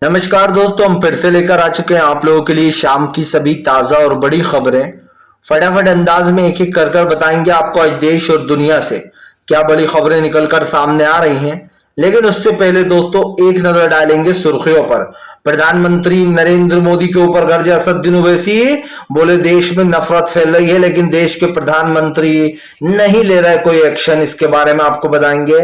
नमस्कार दोस्तों, हम फिर से लेकर आ चुके हैं आप लोगों के लिए शाम की सभी ताजा और बड़ी खबरें। फटाफट अंदाज में एक एक कर बताएंगे आपको आज देश और दुनिया से क्या बड़ी खबरें निकलकर सामने आ रही हैं। लेकिन उससे पहले दोस्तों एक नजर डालेंगे सुर्खियों पर। प्रधानमंत्री नरेंद्र मोदी के ऊपर गरजे असदुद्दीन ओवैसी, बोले देश में नफरत फैल रही है लेकिन देश के प्रधानमंत्री नहीं ले रहे कोई एक्शन। इसके बारे में आपको बताएंगे।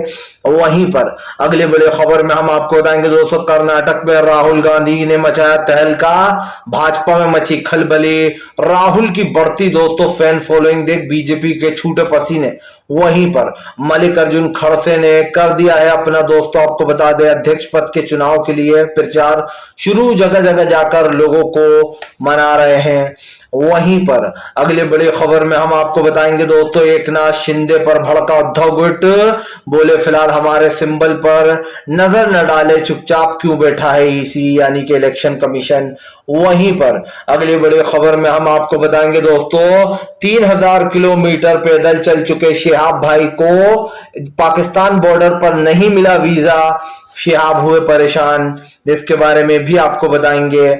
वहीं पर अगले बड़े खबर में हम आपको बताएंगे दोस्तों, कर्नाटक में राहुल गांधी ने मचाया तहलका, भाजपा में मची खलबली। राहुल की बढ़ती दोस्तों फैन फॉलोइंग देख बीजेपी के छूटे पसीने। वहीं पर मल्लिकार्जुन खड़से ने कर दिया है अपना दोस्तों, आपको बता दें, अध्यक्ष पद के चुनाव के लिए प्रचार शुरू, जगह जगह जाकर लोगों को मना रहे हैं। वहीं पर अगले बड़ी खबर में हम आपको बताएंगे दोस्तों, एकनाथ शिंदे पर भड़का उद्धव गुट, बोले फिलहाल हमारे सिंबल पर नजर न डाले, चुपचाप क्यों बैठा है ईसी यानी कि इलेक्शन कमीशन। वहीं पर अगली बड़ी खबर में हम आपको बताएंगे दोस्तों, 3000 किलोमीटर पैदल चल चुके शिहाब भाई को पाकिस्तान बॉर्डर पर नहीं मिला वीजा, शिहाब हुए परेशान, जिसके बारे में भी आपको बताएंगे।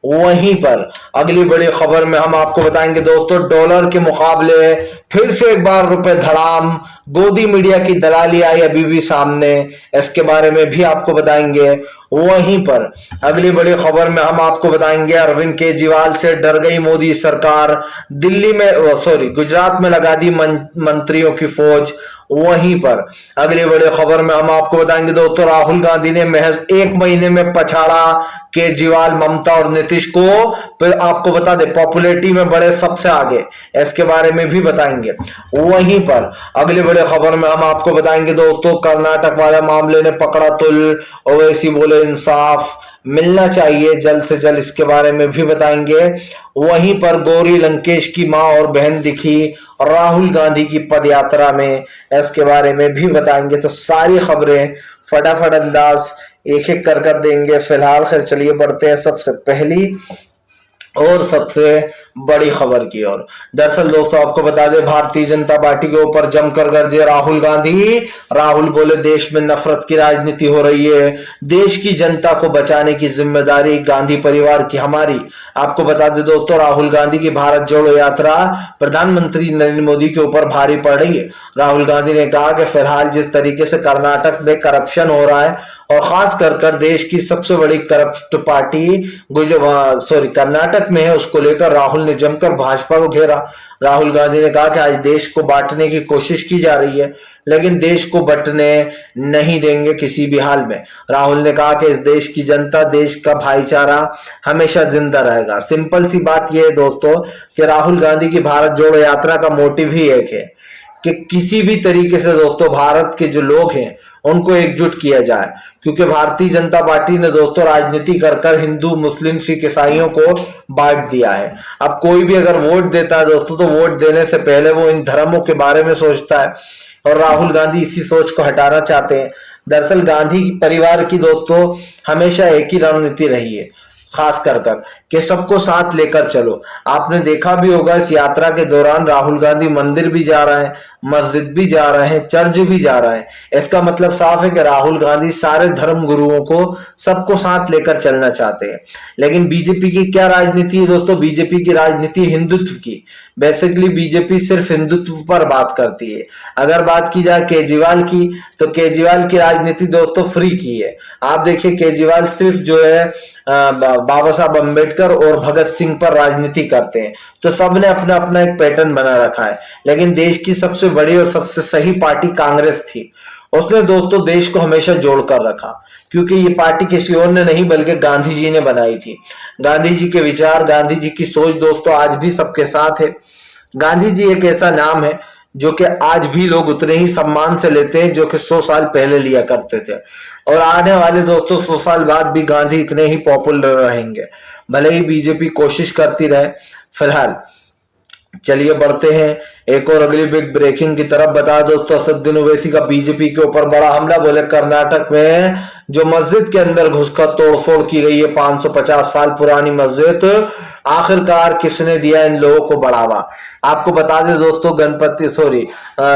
वहीं पर अगली बड़ी खबर में हम आपको बताएंगे दोस्तों, डॉलर के मुकाबले फिर से एक बार रुपए धड़ाम, गोदी मीडिया की दलाली आई अभी भी सामने, इसके बारे में भी आपको बताएंगे। वहीं पर अगली बड़ी खबर में हम आपको बताएंगे, अरविंद केजरीवाल से डर गई मोदी सरकार, दिल्ली में गुजरात में लगा दी मंत्रियों की फौज। वहीं पर अगली बड़ी खबर में हम आपको बताएंगे दोस्तों, राहुल गांधी ने महज 1 महीने में पछाड़ा केजरीवाल, ममता और नीतीश को। फिर आपको बता दें पॉपुलैरिटी में बड़े सबसे आगे, इसके बारे में भी बताएंगे। वहीं पर अगले बड़े खबर में हम आपको बताएंगे दोस्तों, कर्नाटक वाले मामले ने पकड़ा तुल, ओवैसी बोले इंसाफ मिलना चाहिए जल्द से जल्द, इसके बारे में भी बताएंगे। वहीं पर गौरी लंकेश की मां और बहन दिखी राहुल गांधी की पदयात्रा में, इसके बारे में भी बताएंगे। तो सारी खबरें फटाफट अंदाज एक एक कर देंगे। फिलहाल खैर चलिए बढ़ते हैं सबसे पहली और सबसे बड़ी खबर की ओर। दरअसल दोस्तों आपको बता दें, भारतीय जनता पार्टी के ऊपर जमकर गरजे राहुल गांधी। राहुल बोले देश में नफरत की राजनीति हो रही है, देश की जनता को बचाने की जिम्मेदारी गांधी परिवार की हमारी। आपको बता दें दोस्तों, राहुल गांधी की भारत जोड़ो यात्रा प्रधानमंत्री नरेंद्र मोदी के ऊपर भारी पड़ रही है। राहुल गांधी ने कहा कि फिलहाल जिस तरीके से कर्नाटक में करप्शन हो रहा है और खास कर देश की सबसे बड़ी करप्ट पार्टी कर्नाटक में है, उसको लेकर राहुल ने जमकर भाजपा को घेरा। राहुल गांधी ने कहा कि आज देश को बांटने की कोशिश की जा रही है लेकिन देश को बंटने नहीं देंगे किसी भी हाल में। राहुल ने कहा कि इस देश की जनता, देश का भाईचारा हमेशा जिंदा रहेगा। सिंपल सी बात यह है दोस्तों कि राहुल गांधी की भारत जोड़ो यात्रा का मोटिव ही एक है कि किसी भी तरीके से दोस्तों भारत के जो लोग हैं उनको एकजुट किया जाए, क्योंकि भारतीय जनता पार्टी ने दोस्तों राजनीति कर हिंदू, मुस्लिम, सिख, ईसाइयों को बांट दिया है। अब कोई भी अगर वोट देता है दोस्तों तो वोट देने से पहले वो इन धर्मों के बारे में सोचता है और राहुल गांधी इसी सोच को हटाना चाहते हैं। दरअसल गांधी परिवार की दोस्तों हमेशा एक ही रणनीति रही है, खास कर कि सबको साथ लेकर चलो। आपने देखा भी होगा इस यात्रा के दौरान राहुल गांधी मंदिर भी जा रहे हैं, मस्जिद भी जा रहे हैं, चर्च भी जा रहे हैं। इसका मतलब साफ है कि राहुल गांधी सारे धर्म गुरुओं को, सबको साथ लेकर चलना चाहते हैं। लेकिन बीजेपी की क्या राजनीति है दोस्तों? बीजेपी की राजनीति हिंदुत्व की। बेसिकली बीजेपी सिर्फ हिंदुत्व पर बात करती है। अगर बात की जाए केजरीवाल की, तो केजरीवाल की राजनीति दोस्तों फ्री की है। आप देखिए केजरीवाल सिर्फ जो है बाबा साहब अम्बेडकर और भगत सिंह पर राजनीति करते हैं। तो सबने अपना अपना एक पैटर्न बना रखा है। लेकिन देश की सबसे बड़ी और सबसे सही पार्टी कांग्रेस थी। उसने दोस्तों देश को हमेशा जोड़कर रखा, क्योंकि ये पार्टी किसी और ने नहीं बल्कि गांधी जी ने बनाई थी। गांधी जी के विचार, गांधी जी की सोच दोस्तों आज भी सबके साथ है। गांधी जी एक ऐसा नाम है जो कि आज भी लोग उतने ही सम्मान से लेते हैं जो कि 100 साल पहले लिया करते थे, और आने वाले दोस्तों 100 साल बाद भी गांधी इतने ही पॉपुलर रहेंगे, भले ही बीजेपी कोशिश करती रहे। फिलहाल चलिए बढ़ते हैं एक और अगली बिग ब्रेकिंग की तरफ। बता दो तो असदुद्दीन ओवैसी का बीजेपी के ऊपर बड़ा हमला। बोले कर्नाटक में जो मस्जिद के अंदर घुसकर तोड़फोड़ की गई है, 550 साल पुरानी मस्जिद, आखिरकार किसने दिया इन लोगों को बढ़ावा? आपको बता दें दोस्तों,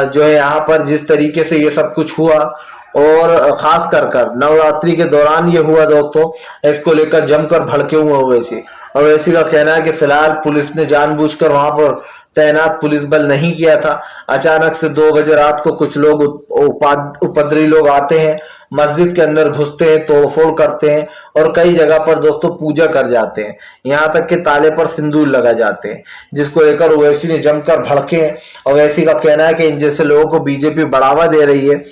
जो है यहाँ पर जिस तरीके से ये सब कुछ हुआ और खास कर नवरात्रि के दौरान ये हुआ दोस्तों। इसको लेकर जमकर भड़के हुए ओवैसी। ओवैसी का कहना है कि फिलहाल पुलिस ने जानबूझकर वहां पर तैनात पुलिस बल नहीं किया था। अचानक से 2 बजे रात को कुछ लोग उपद्रवी लोग आते हैं, मस्जिद के अंदर घुसते हैं, तोड़फोड़ करते हैं और कई जगह पर दोस्तों पूजा कर जाते हैं। यहाँ तक कि ताले पर सिंदूर लगा जाते हैं, जिसको लेकर ओवैसी ने जमकर भड़के हैं। ओवैसी का कहना है कि इन जैसे लोगों को बीजेपी बढ़ावा दे रही है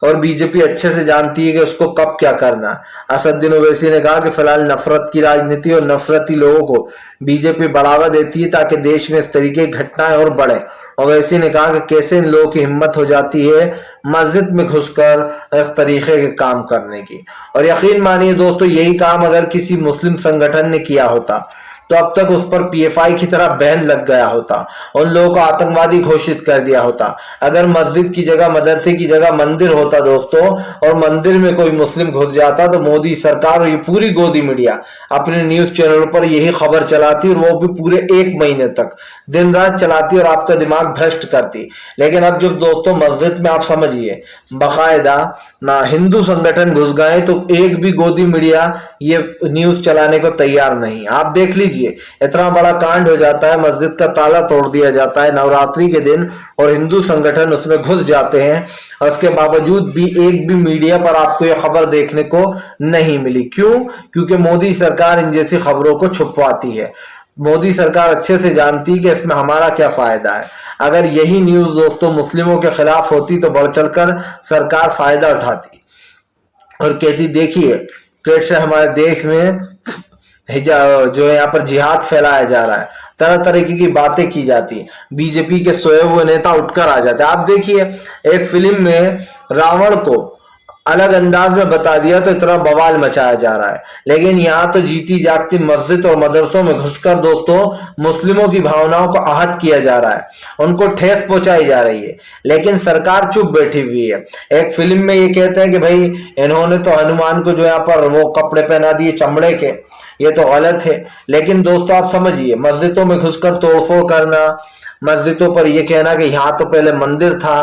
और बीजेपी अच्छे से जानती है कि उसको कब क्या करना है। असदुद्दीन ओवैसी ने कहा कि फिलहाल नफरत की राजनीति और नफरती लोगों को बीजेपी बढ़ावा देती है ताकि देश में इस तरीके की घटनाएं और बढ़े। ओवैसी ने कहा कि कैसे इन लोगों की हिम्मत हो जाती है मस्जिद में घुसकर इस तरीके के काम करने की। और यकीन मानिए दोस्तों, यही काम अगर किसी मुस्लिम संगठन ने किया होता तो अब तक उस पर पीएफआई की तरह बैन लग गया होता, उन लोगों को आतंकवादी घोषित कर दिया होता। अगर मस्जिद की जगह, मदरसे की जगह मंदिर होता दोस्तों और मंदिर में कोई मुस्लिम घुस जाता तो मोदी सरकार और ये पूरी गोदी मीडिया अपने न्यूज चैनल पर यही खबर चलाती और वो भी पूरे 1 महीने तक दिन रात चलाती और आपका दिमाग भ्रष्ट करती। लेकिन अब जब दोस्तों मस्जिद में आप समझिए बाकायदा ना हिंदू संगठन घुस गए तो एक भी गोदी मीडिया ये न्यूज चलाने को तैयार नहीं। आप देख लीजिए, इतना बड़ा कांड हो जाता है, मस्जिद का ताला तोड़ दिया जाता है नवरात्रि के दिन और हिंदू संगठन उसमें घुस जाते हैं और उसके बावजूद भी एक भी मीडिया पर आपको यह खबर देखने को नहीं मिली। क्यों? क्योंकि मोदी सरकार इन जैसी खबरों को छुपवाती है। मोदी सरकार अच्छे से जानती है कि इसमें हमारा क्या फायदा है। अगर यही न्यूज दोस्तों मुस्लिमों के खिलाफ होती तो बढ़ चढ़कर सरकार फायदा उठाती और कहती देखिए कैसे हमारे देश में जो है यहाँ पर जिहाद फैलाया जा रहा है, तरह तरीके की बातें की जाती है, बीजेपी के सोए हुए नेता उठकर आ जाते हैं। आप देखिए एक फिल्म में रावण को अलग अंदाज में बता दिया तो इतना बवाल मचाया जा रहा है, लेकिन यहाँ तो जीती जागती मस्जिद और मदरसों में घुसकर दोस्तों मुस्लिमों की भावनाओं को आहत किया जा रहा है, उनको ठेस पहुंचाई जा रही है, लेकिन सरकार चुप बैठी हुई है। एक फिल्म में ये कहते हैं कि भाई इन्होंने तो हनुमान को जो यहाँ पर वो कपड़े पहना दिए चमड़े के, ये तो गलत है। लेकिन दोस्तों आप समझिए, मस्जिदों में घुसकर तोड़फोड़ करना, मस्जिदों पर यह कहना कि यहाँ तो पहले मंदिर था,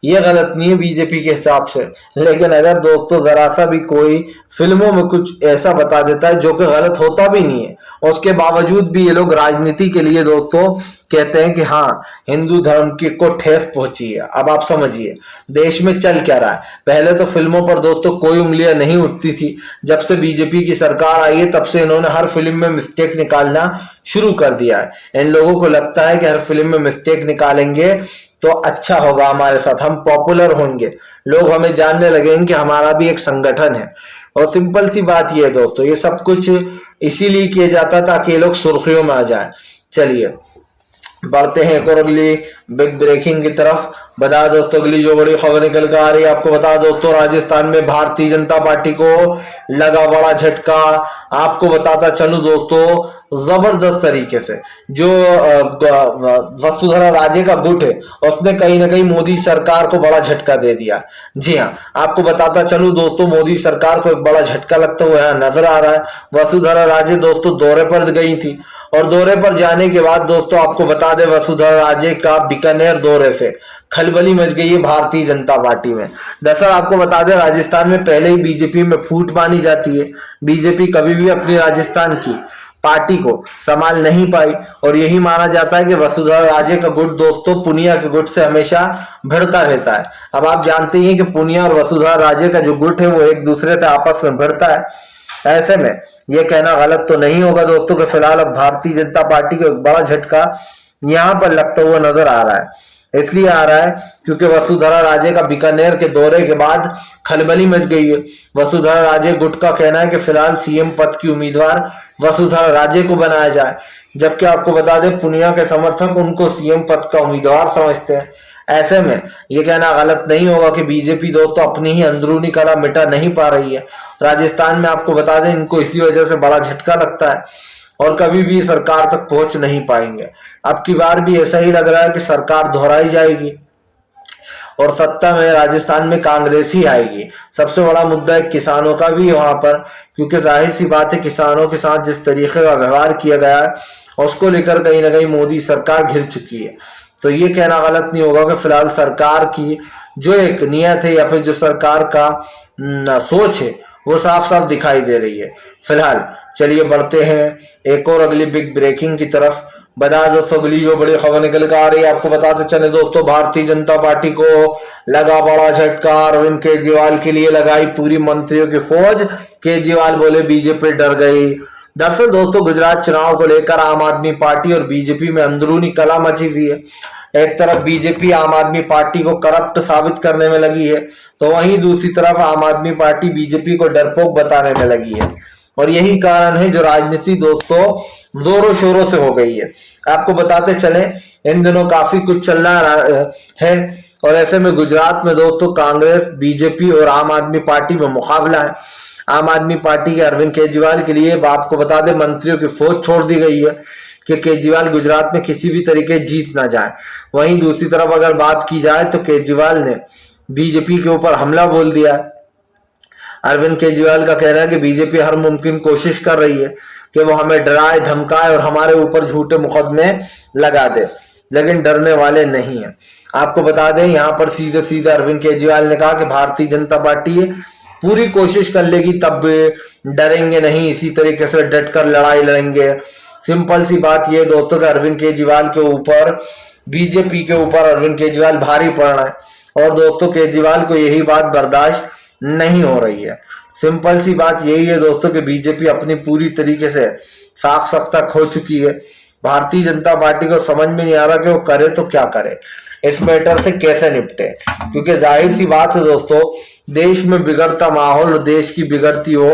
ये गलत नहीं है बीजेपी के हिसाब से। लेकिन अगर दोस्तों जरा सा भी कोई फिल्मों में कुछ ऐसा बता देता है जो कि गलत होता भी नहीं है, उसके बावजूद भी ये लोग राजनीति के लिए दोस्तों कहते हैं कि हाँ हिंदू धर्म की को ठेस पहुंची है। अब आप समझिए देश में चल क्या रहा है। पहले तो फिल्मों पर दोस्तों कोई उंगलियां नहीं उठती थी, जब से बीजेपी की सरकार आई है तब से इन्होंने हर फिल्म में मिस्टेक निकालना शुरू कर दिया है। इन लोगों को लगता है कि हर फिल्म में मिस्टेक निकालेंगे तो अच्छा होगा, हमारे साथ हम पॉपुलर होंगे, लोग हमें जानने लगेंगे कि हमारा भी एक संगठन है। और सिंपल सी बात ये है दोस्तों, ये सब कुछ इसीलिए किया जाता है ताकि ये लोग सुर्खियों में आ जाए। चलिए बढ़ते हैं एक और अगली बिग ब्रेकिंग की तरफ। बता दोस्तों अगली जो बड़ी खबर निकल कर आ रही है, आपको बता दोस्तों राजस्थान में भारतीय जनता पार्टी को लगा बड़ा झटका। आपको बताता चलूं दोस्तों जबरदस्त तरीके से जो वसुंधरा राजे का गुट है उसने कहीं ना कहीं मोदी सरकार को बड़ा झटका दे दिया। जी हाँ, आपको बताता चलूं दोस्तों मोदी सरकार को एक बड़ा झटका लगता हुआ यहाँ नजर आ रहा है। वसुंधरा राजे दोस्तों दौरे पर गई थी और दौरे पर जाने के बाद दोस्तों आपको बता दें वसुंधरा राजे का बीकानेर दौरे से खलबली मच गई है भारतीय जनता पार्टी में। दरअसल आपको बता दें राजस्थान में पहले ही बीजेपी में फूट मानी जाती है, बीजेपी कभी भी अपनी राजस्थान की पार्टी को संभाल नहीं पाई और यही माना जाता है कि वसुंधरा राजे का गुट दोस्तों पुनिया के गुट से हमेशा भिड़ता रहता है। अब आप जानते हैं कि पुनिया और वसुंधरा राजे का जो गुट है वो एक दूसरे से आपस में भिड़ता है। ऐसे में यह कहना गलत तो नहीं होगा दोस्तों कि फिलहाल अब भारतीय जनता पार्टी को एक बड़ा झटका यहाँ पर लगता हुआ नजर आ रहा है। इसलिए आ रहा है क्योंकि वसुंधरा राजे का बीकानेर के दौरे के बाद खलबली मच गई है। वसुंधरा राजे गुट का कहना है कि फिलहाल सीएम पद की उम्मीदवार वसुंधरा राजे को बनाया जाए, जबकि आपको बता दें पुनिया के समर्थक उनको सीएम पद का उम्मीदवार समझते हैं। ऐसे में यह कहना गलत नहीं होगा कि बीजेपी दोस्तों अपनी ही अंदरूनी कला मिटा नहीं पा रही है। राजस्थान में आपको बता दें इनको इसी वजह से बड़ा झटका लगता है और कभी भी सरकार तक पहुंच नहीं पाएंगे। अब की बार भी ऐसा ही लग रहा है कि सरकार दोहराई जाएगी और सत्ता में राजस्थान में कांग्रेस ही आएगी। सबसे बड़ा मुद्दा है किसानों का भी वहां पर, क्योंकि जाहिर सी बात है किसानों के साथ जिस तरीके का व्यवहार किया गया है उसको लेकर कहीं ना कहीं मोदी सरकार घिर चुकी है। तो ये कहना गलत नहीं होगा कि फिलहाल सरकार की जो एक नियत है या फिर जो सरकार का सोच है वो साफ साफ दिखाई दे रही है। फिलहाल चलिए बढ़ते हैं एक और अगली बिग ब्रेकिंग की तरफ। बता दोस्तों अगली जो बड़ी खबर निकल कर आ रही है, आपको बताते चले दोस्तों, भारतीय जनता पार्टी को लगा बड़ा झटका। अरविंद केजरीवाल के लिए लगाई पूरी मंत्रियों की फौज। केजरीवाल बोले बीजेपी डर गई। दरअसल दोस्तों गुजरात चुनाव को लेकर आम आदमी पार्टी और बीजेपी में अंदरूनी कलह मची हुई है। एक तरफ बीजेपी आम आदमी पार्टी को करप्ट साबित करने में लगी है, तो वहीं दूसरी तरफ आम आदमी पार्टी बीजेपी को डरपोक बताने में लगी है। और यही कारण है जो राजनीति दोस्तों जोरों शोरों से हो गई है। आपको बताते चले इन दिनों काफी कुछ चल रहा है, और ऐसे में गुजरात में दोस्तों कांग्रेस, बीजेपी और आम आदमी पार्टी में मुकाबला है। आम आदमी पार्टी के अरविंद केजरीवाल के लिए आपको बता दें मंत्रियों की फौज छोड़ दी गई है कि केजरीवाल गुजरात में किसी भी तरीके जीत ना जाए। वहीं दूसरी तरफ अगर बात की जाए तो केजरीवाल ने बीजेपी के ऊपर हमला बोल दिया। अरविंद केजरीवाल का कहना है कि बीजेपी हर मुमकिन कोशिश कर रही है कि वो हमें डराए धमकाए और हमारे ऊपर झूठे मुकदमे लगा दे, लेकिन डरने वाले नहीं है। आपको बता दें यहाँ पर सीधे सीधे अरविंद केजरीवाल ने कहा कि भारतीय जनता पार्टी पूरी कोशिश कर लेगी तब भी डरेंगे नहीं, इसी तरीके से डटकर लड़ाई लड़ेंगे। सिंपल सी बात यह दोस्तों कि अरविंद केजरीवाल के ऊपर, बीजेपी के ऊपर अरविंद केजरीवाल भारी पड़ रहा है, और दोस्तों केजरीवाल को यही बात बर्दाश्त नहीं हो रही है। सिंपल सी बात यही है दोस्तों कि बीजेपी अपनी पूरी तरीके से साख सख्ता खो चुकी है। भारतीय जनता पार्टी को समझ में नहीं आ रहा कि वो करे तो क्या करे, इस मैटर से कैसे निपटे, क्योंकि जाहिर सी बात है दोस्तों देश में बिगड़ता माहौल और देश की बिगड़ती हो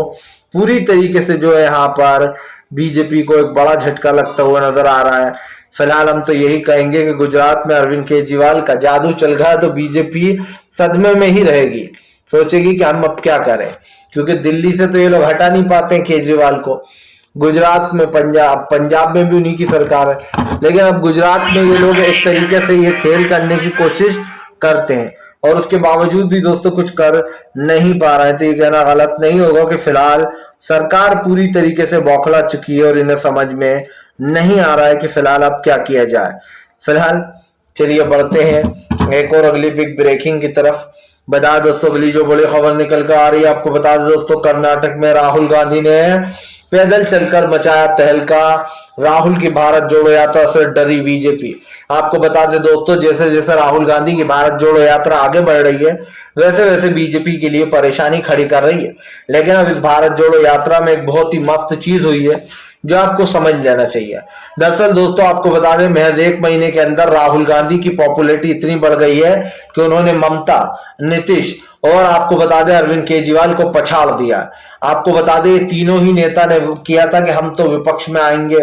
पूरी तरीके से जो है यहाँ पर बीजेपी को एक बड़ा झटका लगता हुआ नजर आ रहा है। फिलहाल हम तो यही कहेंगे कि गुजरात में अरविंद केजरीवाल का जादू चल गया तो बीजेपी सदमे में ही रहेगी, सोचेगी कि हम अब क्या करें, क्योंकि दिल्ली से तो ये लोग हटा नहीं पाते हैं केजरीवाल को। गुजरात में, पंजाब में भी उन्हीं की सरकार है, लेकिन अब गुजरात में ये लोग एक तरीके से ये खेल करने की कोशिश करते हैं और उसके बावजूद भी दोस्तों कुछ कर नहीं पा रहे हैं। तो ये कहना गलत नहीं होगा कि फिलहाल सरकार पूरी तरीके से बौखला चुकी है और इन्हें समझ में नहीं आ रहा है कि फिलहाल अब क्या किया जाए। फिलहाल चलिए बढ़ते हैं एक और अगली बिग ब्रेकिंग की तरफ। बता दोस्तों अगली जो बड़ी खबर निकल कर आ रही है, आपको बता दें दोस्तों कर्नाटक में राहुल गांधी ने पैदल चलकर मचाया तहलका। राहुल की भारत जोड़ो यात्रा से डरी बीजेपी। आपको बता दें दोस्तों जैसे जैसे राहुल गांधी की भारत जोड़ो यात्रा आगे बढ़ रही है वैसे वैसे बीजेपी के लिए परेशानी खड़ी कर रही है। लेकिन अब इस भारत जोड़ो यात्रा में एक बहुत ही मस्त चीज हुई है जो आपको समझ लेना चाहिए। दरअसल दोस्तों आपको बता दें महज 1 महीने के अंदर राहुल गांधी की पॉपुलैरिटी इतनी बढ़ गई है कि उन्होंने ममता, नीतीश और आपको बता दें अरविंद केजरीवाल को पछाड़ दिया। आपको बता दें तीनों ही नेता ने किया था कि हम तो विपक्ष में आएंगे,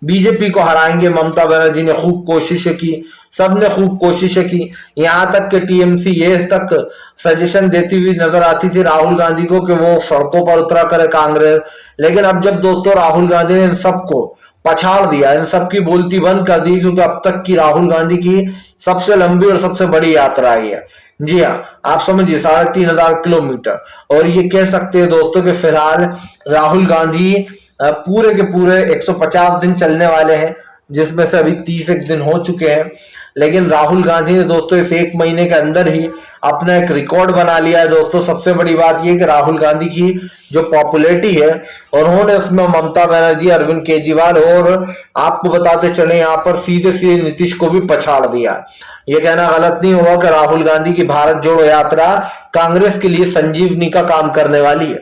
बीजेपी को हराएंगे। ममता बनर्जी ने खूब कोशिशें की, सबने खूब कोशिशें की, यहाँ तक कि टीएमसी ये तक सजेशन देती हुई नजर आती थी राहुल गांधी को कि वो सड़कों पर उतरा करे कांग्रेस। लेकिन अब जब दोस्तों राहुल गांधी ने इन सबको पछाड़ दिया, इन सबकी बोलती बंद कर दी, क्योंकि अब तक की राहुल गांधी की सबसे लंबी और सबसे बड़ी यात्रा आई है। जी हाँ, आप समझिए 3,500 किलोमीटर। और ये कह सकते हैं दोस्तों कि फिलहाल राहुल गांधी पूरे के पूरे 150 दिन चलने वाले हैं, जिसमें से अभी 30 दिन हो चुके हैं। लेकिन राहुल गांधी ने दोस्तों इस 1 महीने के अंदर ही अपना एक रिकॉर्ड बना लिया है दोस्तों। सबसे बड़ी बात यह कि राहुल गांधी की जो पॉपुलैरिटी है उन्होंने उसमें ममता बनर्जी, अरविंद केजरीवाल और आपको बताते चले यहाँ पर सीधे सीधे नीतीश को भी पछाड़ दिया। यह कहना गलत नहीं होगा कि राहुल गांधी की भारत जोड़ो यात्रा कांग्रेस के लिए संजीवनी का काम करने वाली है।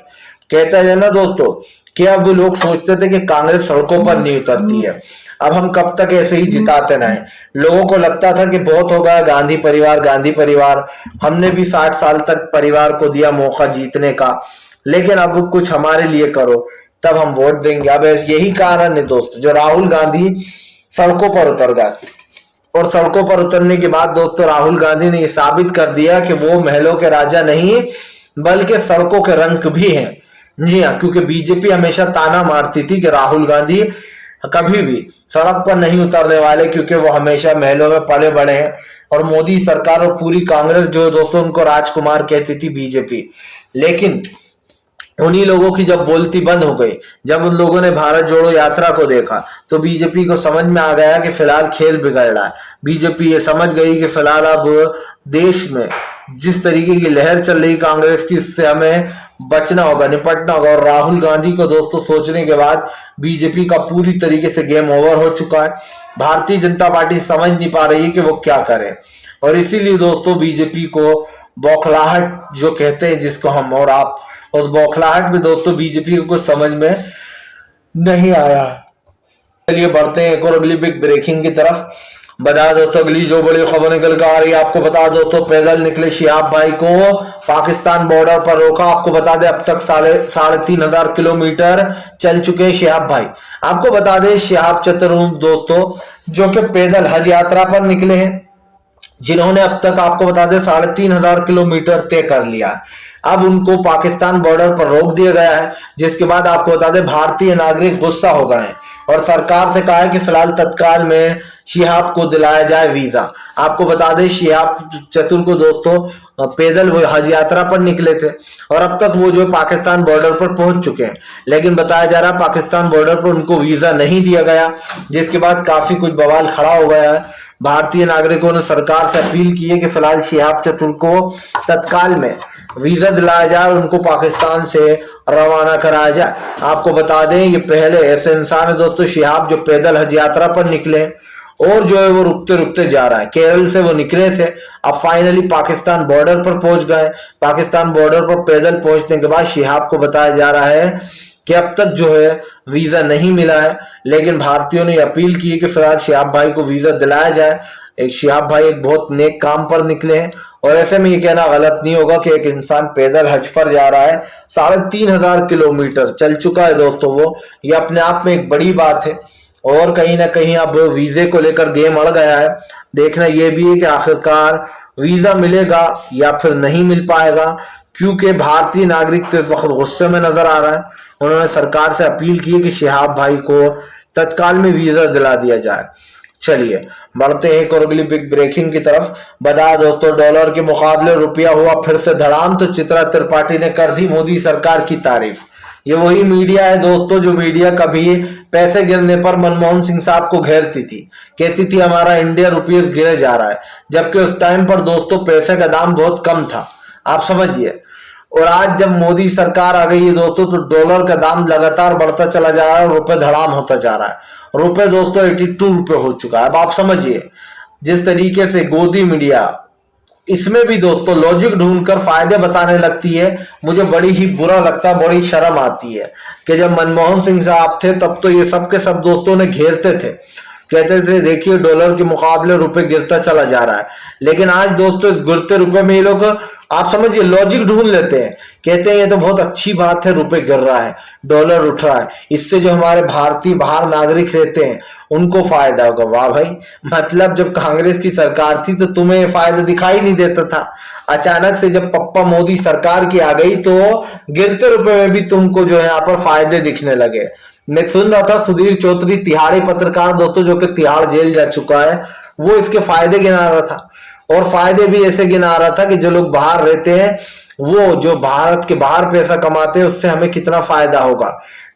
कहते हैं ना दोस्तों कि अब लोग सोचते थे कि कांग्रेस सड़कों पर नहीं उतरती है, अब हम कब तक ऐसे ही जिताते रहें। लोगों को लगता था कि बहुत हो गया गांधी परिवार, गांधी परिवार, हमने भी 60 साल तक परिवार को दिया मौका जीतने का, लेकिन अब कुछ हमारे लिए करो तब हम वोट देंगे। अब यही कारण है दोस्तों जो राहुल गांधी सड़कों पर उतर गए। और सड़कों पर उतरने के बाद दोस्तों राहुल गांधी ने यह साबित कर दिया कि वो महलों के राजा नहीं बल्कि सड़कों के रंक भी हैं। जी हाँ, क्योंकि बीजेपी हमेशा ताना मारती थी कि राहुल गांधी कभी भी सड़क पर नहीं उतरने वाले, क्योंकि वो हमेशा महलों में पले बड़े हैं। और मोदी सरकार और पूरी कांग्रेस जो दोस्तों उनको राजकुमार कहती थी बीजेपी। लेकिन उन्हीं लोगों की जब बोलती बंद हो गई, जब उन लोगों ने भारत जोड़ो यात्रा को देखा, तो बीजेपी को समझ में आ गया कि फिलहाल खेल बिगड़ रहा है। बीजेपी ये समझ गई कि फिलहाल अब देश में जिस तरीके की लहर चल रही कांग्रेस की, इससे हमें बचना होगा, निपटना होगा। और राहुल गांधी को दोस्तों सोचने के बाद बीजेपी का पूरी तरीके से गेम ओवर हो चुका है। भारतीय जनता पार्टी समझ नहीं पा रही है कि वो क्या करे, और इसीलिए दोस्तों बीजेपी को बौखलाहट जो कहते हैं जिसको हम और आप, उस बौखलाहट में दोस्तों बीजेपी को कुछ समझ में नहीं आया। चलिए बढ़ते हैं एक और अगली बिग ब्रेकिंग की तरफ। बता दोस्तों अगली जो बड़ी खबर निकल कर आ रही है, आपको बता दोस्तों पैदल निकले शिहाब भाई को पाकिस्तान बॉर्डर पर रोका। आपको बता दें अब तक 3,500 किलोमीटर चल चुके हैं शिहाब भाई। आपको बता दें शिहाब चतुर्वेदी दोस्तों जो कि पैदल हज यात्रा पर निकले हैं, जिन्होंने अब तक आपको बता दें 3,500 किलोमीटर तय कर लिया। अब उनको पाकिस्तान बॉर्डर पर रोक दिया गया है, जिसके बाद आपको बता दें भारतीय नागरिक गुस्सा हो गए हैं और सरकार से कहा है कि फिलहाल तत्काल में शिहाब को दिलाया जाए वीजा। आपको बता दें शिहाब चतुर को दोस्तों पैदल वो हज यात्रा पर निकले थे और अब तक वो जो पाकिस्तान बॉर्डर पर पहुंच चुके हैं, लेकिन बताया जा रहा है पाकिस्तान बॉर्डर पर उनको वीजा नहीं दिया गया, जिसके बाद काफी कुछ बवाल खड़ा हो गया है। भारतीय नागरिकों ने सरकार से अपील की है कि फिलहाल शिहाब चतुर को तत्काल में वीजा दिलाया जाए और उनको पाकिस्तान से रवाना कराया जाए। आपको बता दें ये पहले ऐसे इंसान है दोस्तों शिहाब जो पैदल हज यात्रा पर निकले और जो है वो रुकते रुकते जा रहा है। केरल से वो निकले थे, अब फाइनली पाकिस्तान बॉर्डर पर पहुंच गए। पाकिस्तान बॉर्डर पर पैदल पहुंचने के बाद शिहाब को बताया जा रहा है कि अब तक जो है वीजा नहीं मिला है, लेकिन भारतीयों ने अपील की है कि फिलहाल शिहाब भाई को वीजा दिलाया जाए। एक शिहाब भाई एक बहुत नेक काम पर निकले हैं और ऐसे में ये कहना गलत नहीं होगा कि एक इंसान पैदल हज पर जा रहा है, 3,500 किलोमीटर चल चुका है दोस्तों वो, ये अपने आप में एक बड़ी बात है। और कहीं ना कहीं अब वीजे को लेकर गेम अड़ गया है। देखना यह भी है कि आखिरकार वीजा मिलेगा या फिर नहीं मिल पाएगा, क्योंकि भारतीय नागरिक तो इस वक्त गुस्से में नजर आ रहा है। उन्होंने सरकार से अपील की है कि शिहाब भाई को तत्काल में वीजा दिला दिया जाए। चलिए बढ़ते हैं एक और अगली बिग ब्रेकिंग की तरफ। बता दोस्तों डॉलर के मुकाबले रुपया हुआ फिर से धड़ाम, तो चित्रा त्रिपाठी ने कर दी मोदी सरकार की तारीफ। ये वही मीडिया है दोस्तों जो मीडिया कभी पैसे गिरने पर मनमोहन सिंह साहब को घेरती थी, कहती थी हमारा इंडिया रुपीज गिरे जा रहा है, जबकि उस टाइम पर दोस्तों पैसे का दाम बहुत कम था, आप समझिए। और आज जब मोदी सरकार आ गई है दोस्तों तो डॉलर का दाम लगातार बढ़ता चला जा रहा है और रुपए धड़ाम होता जा रहा है। रुपए दोस्तों 82 रुपए हो चुका है। अब आप समझिए जिस तरीके से गोदी मीडिया इसमें भी दोस्तों लॉजिक ढूंढकर फायदे बताने लगती है, मुझे बड़ी ही बुरा लगता है, बड़ी शर्म आती है कि जब मनमोहन सिंह साहब थे तब तो ये सब के सब दोस्तों ने घेरते थे, कहते थे देखिए डॉलर के मुकाबले रुपए गिरता चला जा रहा है। लेकिन आज दोस्तों इस गिरते रुपए में ये लोग आप समझिए लॉजिक ढूंढ लेते हैं, कहते हैं ये तो बहुत अच्छी बात है रुपए गिर रहा है, डॉलर उठ रहा है, इससे जो हमारे भारतीय बाहर नागरिक रहते हैं उनको फायदा होगा। वाह भाई, मतलब जब कांग्रेस की सरकार थी तो तुम्हें ये फायदा दिखाई नहीं देता था, अचानक से जब पप्पा मोदी सरकार की आ गई तो गिरते रुपए में भी तुमको जो है यहाँ पर फायदे दिखने लगे। मैं सुन रहा था सुधीर चौधरी तिहाड़ी पत्रकार दोस्तों जो कि तिहाड़ जेल जा चुका है, वो इसके फायदे गिना रहा था और फायदे भी ऐसे गिना रहा था कि जो लोग बाहर रहते हैं वो जो भारत के बाहर पैसा कमाते हैं उससे हमें कितना फायदा होगा,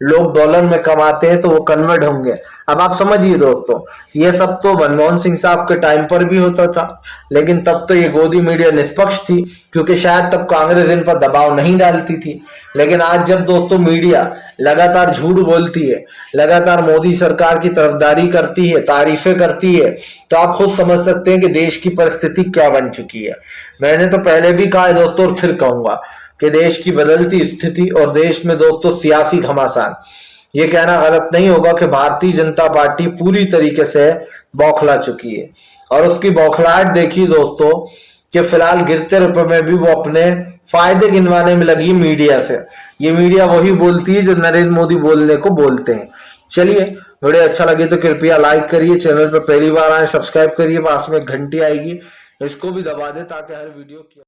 लोग डॉलर में कमाते हैं तो वो कन्वर्ट होंगे। अब आप समझिए दोस्तों ये सब तो मनमोहन सिंह साहब के टाइम पर भी होता था, लेकिन तब तो ये गोदी मीडिया निष्पक्ष थी क्योंकि शायद तब कांग्रेस इन पर दबाव नहीं डालती थी। लेकिन आज जब दोस्तों मीडिया लगातार झूठ बोलती है, लगातार मोदी सरकार की तरफदारी करती है, तारीफें करती है, तो आप खुद समझ सकते हैं कि देश की परिस्थिति क्या बन चुकी है। मैंने तो पहले भी कहा है दोस्तों और फिर कहूंगा कि देश की बदलती स्थिति और देश में दोस्तों सियासी घमासान, ये कहना गलत नहीं होगा कि भारतीय जनता पार्टी पूरी तरीके से बौखला चुकी है। और उसकी बौखलाहट देखिए दोस्तों कि फिलहाल गिरते रुपए में भी वो अपने फायदे गिनवाने में लगी मीडिया से। ये मीडिया वही बोलती है जो नरेंद्र मोदी बोलने को बोलते हैं। चलिए वीडियो अच्छा लगे तो कृपया लाइक करिए, चैनल पर पहली बार आए सब्सक्राइब करिए, पास में घंटी आएगी इसको भी दबा दे ताकि हर वीडियो की